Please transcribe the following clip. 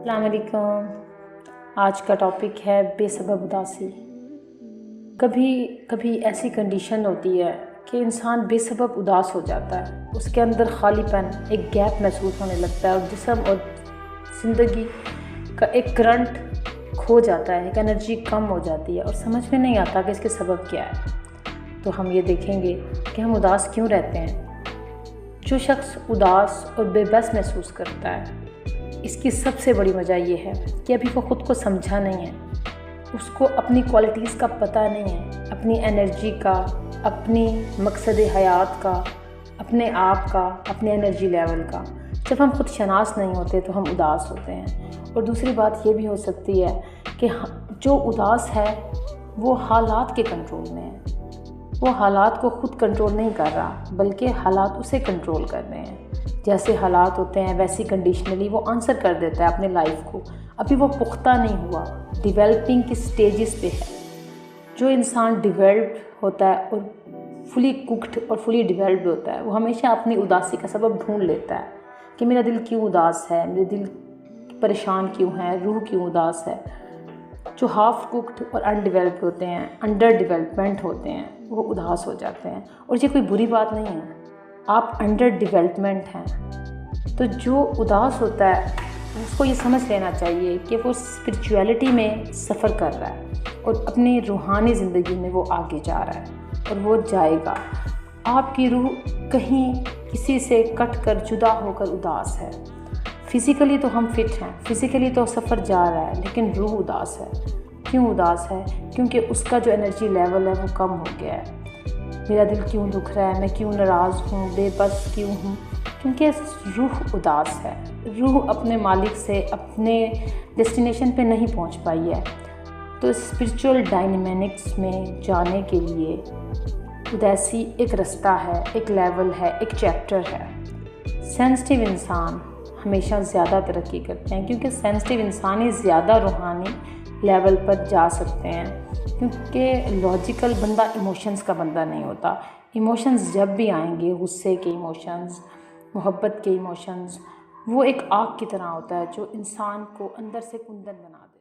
السلام علیکم۔ آج کا ٹاپک ہے بے سبب اداسی۔ کبھی کبھی ایسی کنڈیشن ہوتی ہے کہ انسان بے سبب اداس ہو جاتا ہے، اس کے اندر خالی پن، ایک گیپ محسوس ہونے لگتا ہے اور جسم اور زندگی کا ایک کرنٹ کھو جاتا ہے، ایک انرجی کم ہو جاتی ہے اور سمجھ میں نہیں آتا کہ اس کے سبب کیا ہے۔ تو ہم یہ دیکھیں گے کہ ہم اداس کیوں رہتے ہیں۔ جو شخص اداس اور بے بس محسوس کرتا ہے، اس کی سب سے بڑی وجہ یہ ہے کہ ابھی وہ خود کو سمجھا نہیں ہے، اس کو اپنی کوالٹیز کا پتہ نہیں ہے، اپنی انرجی کا، اپنی مقصد حیات کا، اپنے آپ کا، اپنے انرجی لیول کا۔ جب ہم خود شناس نہیں ہوتے تو ہم اداس ہوتے ہیں۔ اور دوسری بات یہ بھی ہو سکتی ہے کہ جو اداس ہے وہ حالات کے کنٹرول میں ہے، وہ حالات کو خود کنٹرول نہیں کر رہا بلکہ حالات اسے کنٹرول کر رہے ہیں۔ جیسے حالات ہوتے ہیں ویسی کنڈیشنلی وہ آنسر کر دیتا ہے اپنے لائف کو، ابھی وہ پختہ نہیں ہوا، ڈیولپنگ کی سٹیجز پہ ہے۔ جو انسان ڈیولپڈ ہوتا ہے اور فلی کوکڈ اور فلی ڈیولپڈ ہوتا ہے، وہ ہمیشہ اپنی اداسی کا سبب ڈھونڈ لیتا ہے کہ میرا دل کیوں اداس ہے، میرے دل پریشان کیوں ہے، روح کیوں اداس ہے۔ جو ہاف کوکڈ اور ان ڈیولپڈ ہوتے ہیں، انڈر ڈیولپمنٹ ہوتے ہیں، وہ اداس ہو جاتے ہیں۔ اور یہ کوئی بری بات نہیں ہے، آپ انڈر ڈیولپمنٹ ہیں۔ تو جو اداس ہوتا ہے اس کو یہ سمجھ لینا چاہیے کہ وہ اسپرچویلٹی میں سفر کر رہا ہے اور اپنی روحانی زندگی میں وہ آگے جا رہا ہے اور وہ جائے گا۔ آپ کی روح کہیں کسی سے کٹ کر جدا ہو کر اداس ہے۔ فزیکلی تو ہم فٹ ہیں، فزیکلی تو سفر جا رہا ہے، لیکن روح اداس ہے۔ کیوں اداس ہے؟ کیونکہ اس کا جو انرجی لیول ہے وہ کم ہو گیا ہے۔ میرا دل کیوں دکھ رہا ہے، میں کیوں ناراض ہوں، بے بس کیوں ہوں؟ کیونکہ روح اداس ہے۔ روح اپنے مالک سے اپنے ڈیسٹینیشن پہ نہیں پہنچ پائی ہے۔ تو اسپرچول ڈائنامکس میں جانے کے لیے اداسی ایک رستہ ہے، ایک لیول ہے، ایک چیپٹر ہے۔ سینسٹیو انسان ہمیشہ زیادہ ترقی کرتے ہیں کیونکہ سینسٹیو انسان ہی زیادہ روحانی لیول پر جا سکتے ہیں، کیونکہ لاجیکل بندہ ایموشنز کا بندہ نہیں ہوتا۔ ایموشنز جب بھی آئیں گے، غصے کے ایموشنز، محبت کے ایموشنز، وہ ایک آگ کی طرح ہوتا ہے جو انسان کو اندر سے کندن بنا دیتا ہے۔